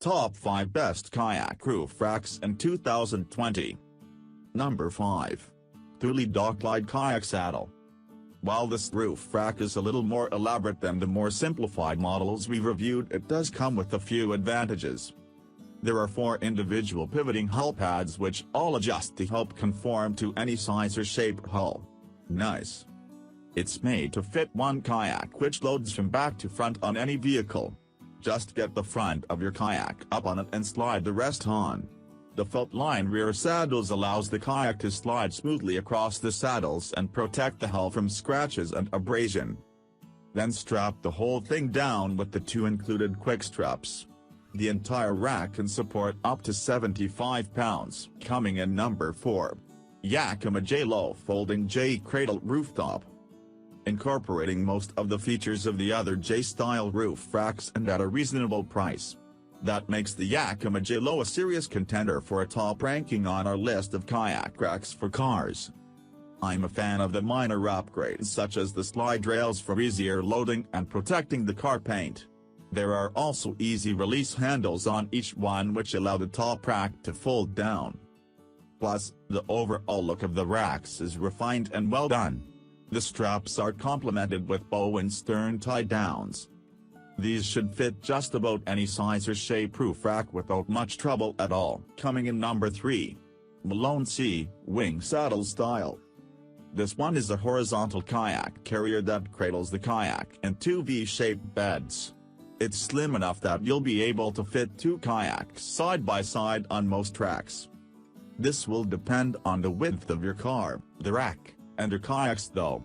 Top 5 Best Kayak Roof Racks in 2020. Number 5. Thule Dockglide Kayak Saddle. While this roof rack is a little more elaborate than the more simplified models we reviewed, it does come with a few advantages. There are 4 individual pivoting hull pads which all adjust to help conform to any size or shape hull. Nice. It's made to fit one kayak which loads from back to front on any vehicle. Just get the front of your kayak up on it and slide the rest on. The felt-line rear saddles allows the kayak to slide smoothly across the saddles and protect the hull from scratches and abrasion. Then strap the whole thing down with the 2 included quick straps. The entire rack can support up to 75 pounds. Coming in number 4. Yakima JayLow Folding J-Cradle Rooftop. Incorporating most of the features of the other J-style roof racks and at a reasonable price. That makes the Yakima JayLow a serious contender for a top ranking on our list of kayak racks for cars. I'm a fan of the minor upgrades such as the slide rails for easier loading and protecting the car paint. There are also easy release handles on each one which allow the top rack to fold down. Plus, the overall look of the racks is refined and well done. The straps are complemented with bow and stern tie-downs. These should fit just about any size or shape roof rack without much trouble at all. Coming in number 3. Malone SeaWing Saddle Style. This one is a horizontal kayak carrier that cradles the kayak in 2 V-shaped beds. It's slim enough that you'll be able to fit 2 kayaks side by side on most tracks. This will depend on the width of your car, the rack, and your kayaks though.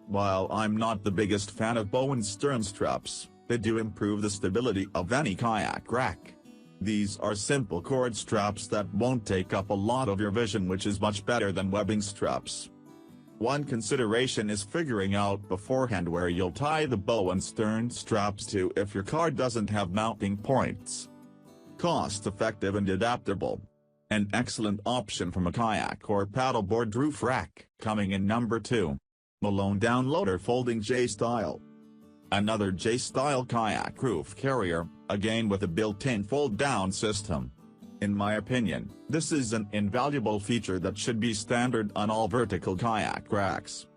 While I'm not the biggest fan of bow and stern straps, they do improve the stability of any kayak rack. These are simple cord straps that won't take up a lot of your vision, which is much better than webbing straps. One consideration is figuring out beforehand where you'll tie the bow and stern straps to if your car doesn't have mounting points. Cost-effective and adaptable. An excellent option from a kayak or paddleboard roof rack. Coming in number 2. Malone Downloader Folding J-Style. Another J-style kayak roof carrier, again with a built-in fold-down system. In my opinion, this is an invaluable feature that should be standard on all vertical kayak racks.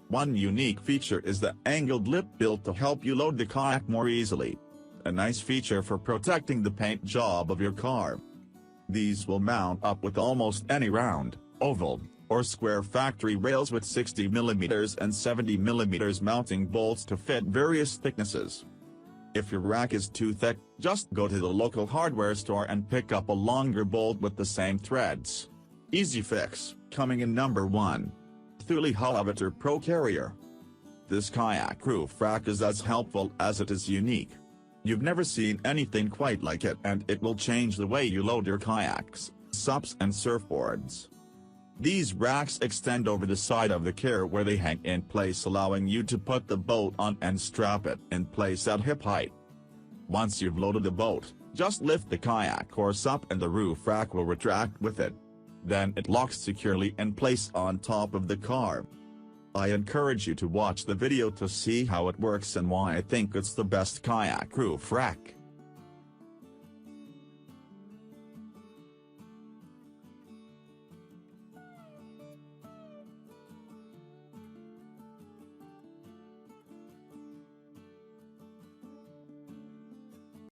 One unique feature is the angled lip built to help you load the kayak more easily. A nice feature for protecting the paint job of your car. These will mount up with almost any round, oval, or square factory rails with 60mm and 70mm mounting bolts to fit various thicknesses. If your rack is too thick, just go to the local hardware store and pick up a longer bolt with the same threads. Easy fix. Coming in number 1. Thule Hullavator Pro Carrier. This kayak roof rack is as helpful as it is unique. You've never seen anything quite like it, and it will change the way you load your kayaks, SUPs and surfboards. These racks extend over the side of the carrier where they hang in place, allowing you to put the boat on and strap it in place at hip height. Once you've loaded the boat, just lift the kayak or SUP and the roof rack will retract with it. Then it locks securely in place on top of the car. I encourage you to watch the video to see how it works and why I think it's the best kayak roof rack.